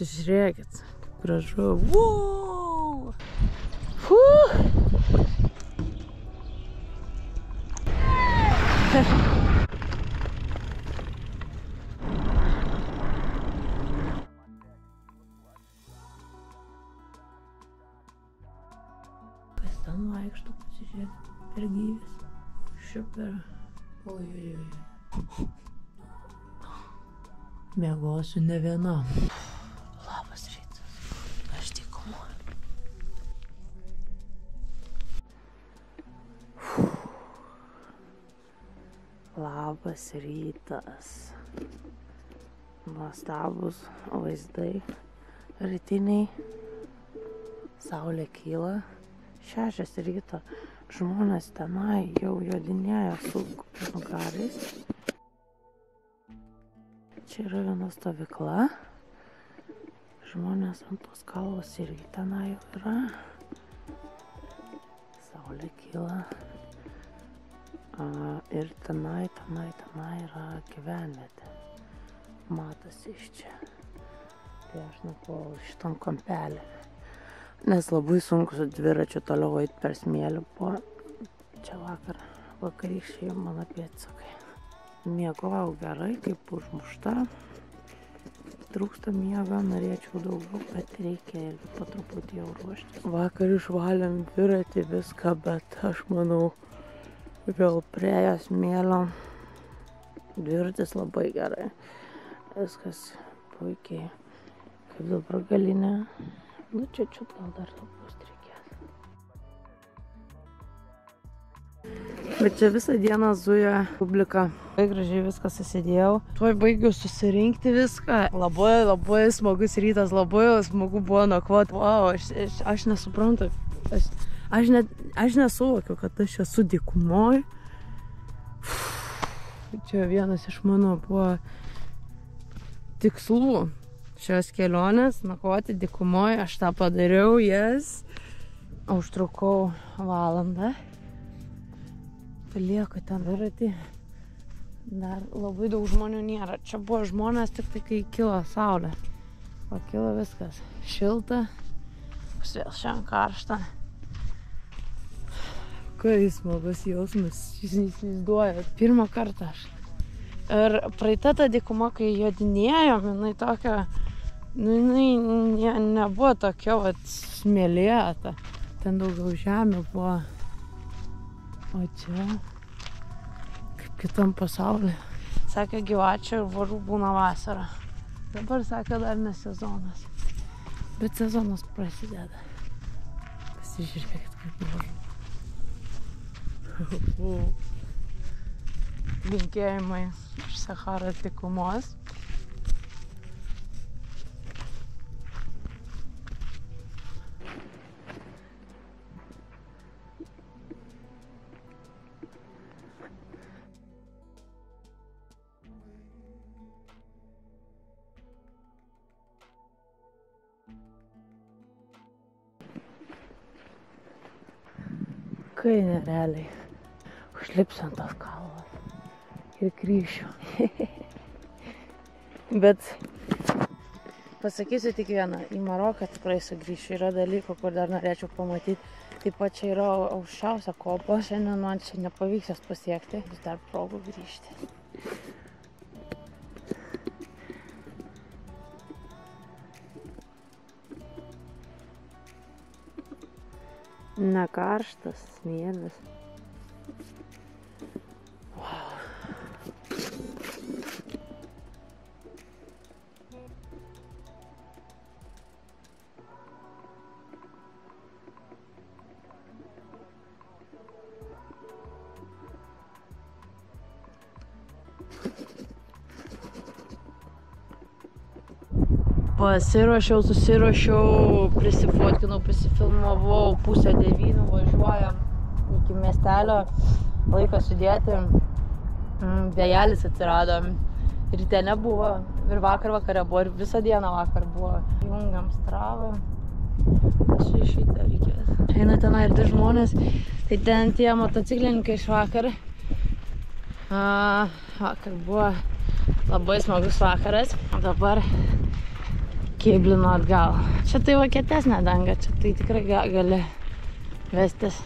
Pasižiūrėkit, gražu. Wow! Kas ten vaikšto, pasižiūrėkit, per gyvis. Šio per... Oi. Miegosiu ne viena. Labas rytas. Aš dykumoju. Labas rytas. Nuostabus vaizdai. Rytiniai. Saulė kyla. 6 ryto. Žmonės tenai jau jodinėja su kuprinugariais. Čia yra viena stovykla. Žmonės ant tos kalvos irgi tenai jau yra. Saulė kyla. Ir tenai yra gyvenvietė. Matosi iš čia. Tai aš nakvojau šitam kampelį. Nes labai sunku su dviračiu toliau eit per smėlį po čia vakarykščiai mano pėdsakai. Miegojau gerai, kaip užmušta. Trūksta miego, norėčiau daugiau, bet reikia irgi po truputį jau ruoštis. Vakar išvalėm dviratį viską, bet aš manau, vėl priejo smėlio. Dviratis labai gerai. Viskas puikiai. Kaip dabar galinė. Nu, čia gal dar lapust reikės. Bet čia visą dieną zuja publika. Labai gražiai viską susidėjau. Tuoj baigiu susirinkti viską. Labai smagus rytas, labai smagu buvo nakvoti. Wow, aš nesuprantu. Aš nesuvokiu, kad aš esu dykumoj. Čia vienas iš mano buvo tikslų. Šios kelionės, nakvoti dykumoje, aš tą padariau, užtrukau valandą. Palieku ten dviratį. Dar labai daug žmonių nėra. Čia buvo žmonės tik tai, kai kilo saulė. Pakilo viskas. Šilta. Vėl šiandien karšta. Kai smagus jausmas, jūs neįsivaizduojat. Pirmą kartą aš. Ir praeita ta dykuma, kai jodinėjom, jinai tokia... Nu, jinai nebuvo tokia smėlėta. Ten daugiau žemė buvo. O čia kaip kitam pasaulyje. Sakė, gyvačių ir varų būna vasara. Dabar sakė, dar ne sezonas. Bet sezonas prasideda. Pasižiūrėkit, kaip gražu. Linkėjimai iš Sacharos dykumos. Kai nerealiai užlipsiu ant tos kalvos ir grįšiu. Bet pasakysiu tik vieną, į Maroką tikrai sugrįšiu. Yra dalykų, kur dar norėčiau pamatyti. Taip pat čia yra aukščiausia kopa. Šiandien man čia nepavyks jas pasiekti. Vis dar progų grįžti. Nekarštas smėlis. Wow. Susiruošiau, prisifotkinau, prisifilmavau, 8:30 važiuojam iki miestelio, laikas sudėti, vėjelis atsirado, ryte nebuvo ir vakare buvo ir visą dieną vakar buvo. Jungiam Stravą, pasišytą reikės. Eina tenai ir 2 žmonės, tai ten tie motociklininkai iš vakar. Vakar buvo labai smagus vakaras, o dabar keiblinu atgal. Čia tai va kietesnė danga, čia tai tikrai gali vestis.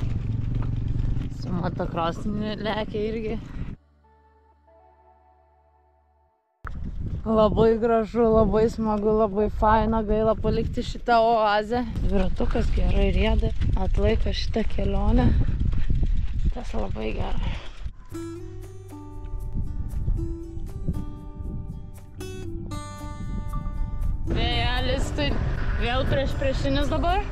Su motokrosiniu lekia irgi. Labai gražu, labai smagu, labai faina, gaila palikti šitą oazę. Dviratukas gerai rieda, atlaiko šitą kelionę. Tas labai gerai. Vėjelis, tai vėl priešinis dabar.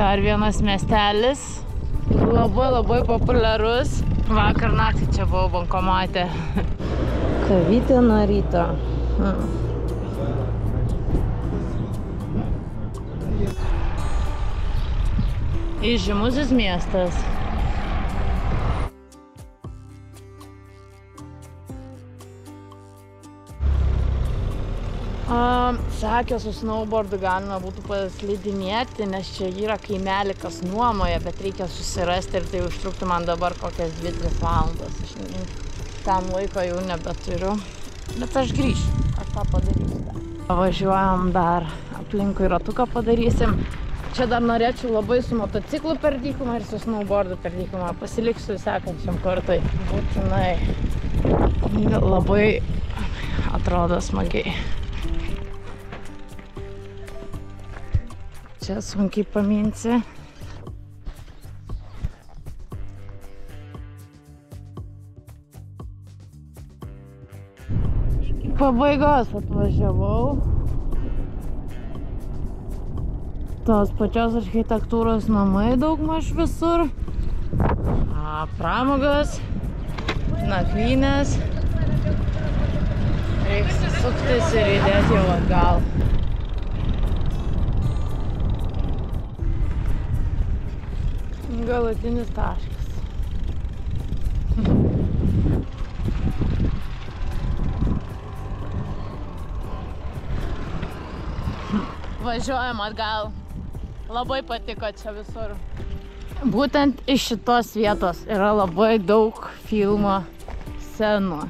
Dar vienas miestelis. Labai populiarus. Vakar naktį čia buvau bankomate. Kavytė nuo ryto. Įžymusis miestas. Sakė, su snowboardu galima būtų paslidinėti, nes čia yra kaimelį, kas nuomoja, bet reikia susirasti ir tai užtruktų man dabar kokias 2-3 valandas. Aš tam laiko jau nebeturiu. Bet aš grįšiu, aš tą padarysiu. Važiuojam dar aplinkui ratuką padarysim. Čia dar norėčiau labai su motociklu per dykumą ir su snowboardu per dykumą. Pasiliksiu sekančiam kartui. Būtinai. Labai atrodo smagiai. Čia sunkiai paminsi. Iki pabaigos atvažiavau. Tos pačios architektūros namai daugmaž visur. Pramogos, nakvynės. Reiks suktis ir įdėti jau atgal. Galutinis taškas. Važiuojam atgal. Labai patiko čia visur. Būtent iš šitos vietos yra labai daug filmo scenų.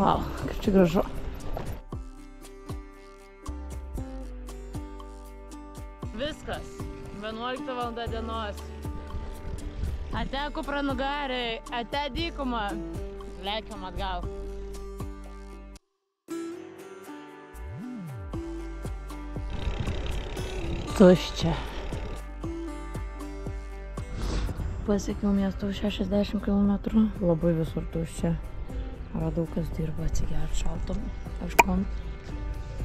Vau, kaip čia gražu. Viskas. 11 valanda dienos. Ate kupranugariai, ate dykumą. Lekiam atgal. Tuščia. Pasiekiau miestą už 60 km. Labai visur tuščia. Radau, kas dirba atsigert šaltam. Aišku.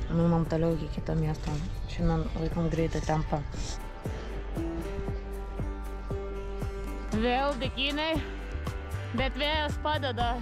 Nuimam toliau iki kito miesto. Šiandien laikom greitą tempą. Vėl dykynai, bet vėjas padeda.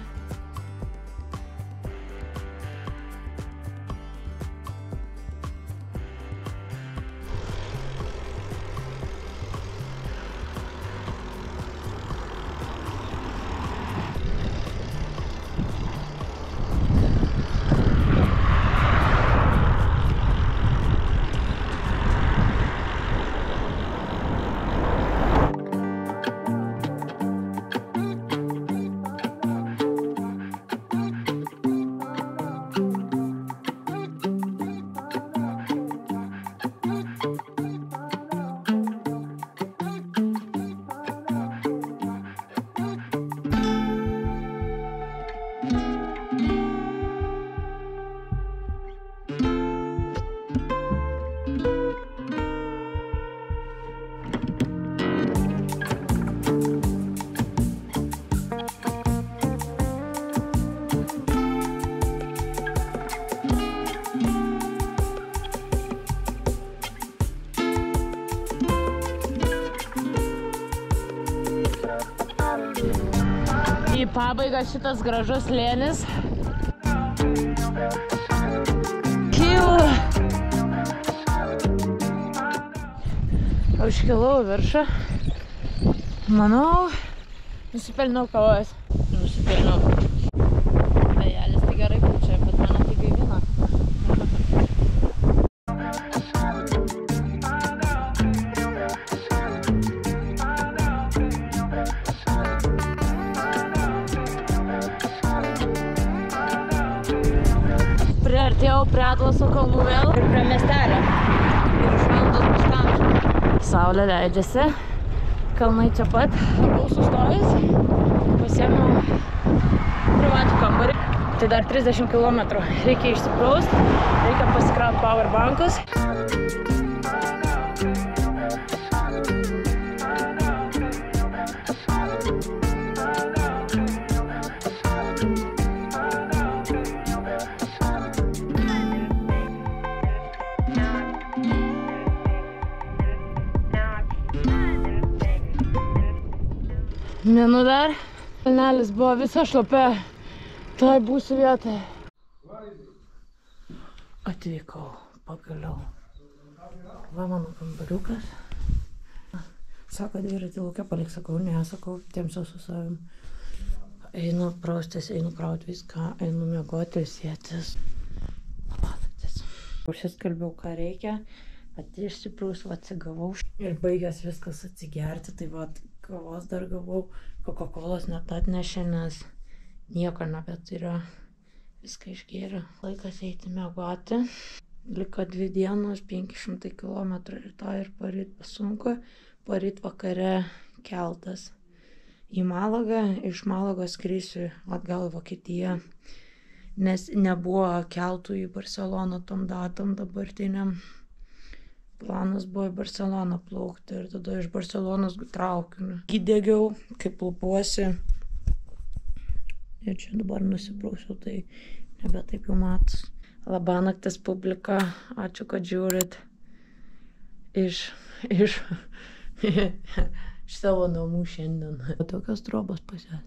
Į pabaigą šitas gražus slėnis. Kyla. Užkilau viršą. Manau, nusipelniau kavos. Nusipelniau. Vėjelis tai gerai pučia, bet mane tai gaivina. prie Atlaso kalnų vėl ir prie miestelio. Ir iš valandos bus tamsu. Saulė leidžiasi. Kalnai čia pat. Buvau sustojus. Pasiėmiau privatų kambarį. Tai dar 30 km. Reikia išsipraust. Reikia pasikrauti powerbankus. Mėnu dar. Kalnelis buvo visa šlapia. Tai būsiu vietoje. Atvykau pagaliau. Va mano kambariukas. Sako, dviratį lauke palik, sakau, ne, sakau, temsiu su savim. Einu praustis, einu krauti viską, einu miegoti, sėtis. Labanaktis. Užsiskalbiau, ką reikia. Išsipraus, atsigavau. Ir baigęs viskas atsigerti, tai va, kavos dar gavau. Coca-Colos net atnešė, nes nieko nebeturiu. Viską išgėriau. Laikas eiti miegoti. Liko 2 dienos, 500 km rytoj ir paryt sunku. Paryt vakare keltas į Malagą. Iš Malagos skrisiu atgal į Vokietiją, nes nebuvo keltų į Barceloną tom datom dabartiniam. Planas buvo į Barceloną plaukti ir tada iš Barcelonos traukiniu. Įdegiau, kaip lupuosi. Ir čia dabar nusiprausiu, tai nebe taip jau matos. Labanaktis publika, ačiū, kad žiūrit iš savo namų šiandien. Tokios trobos pas jas.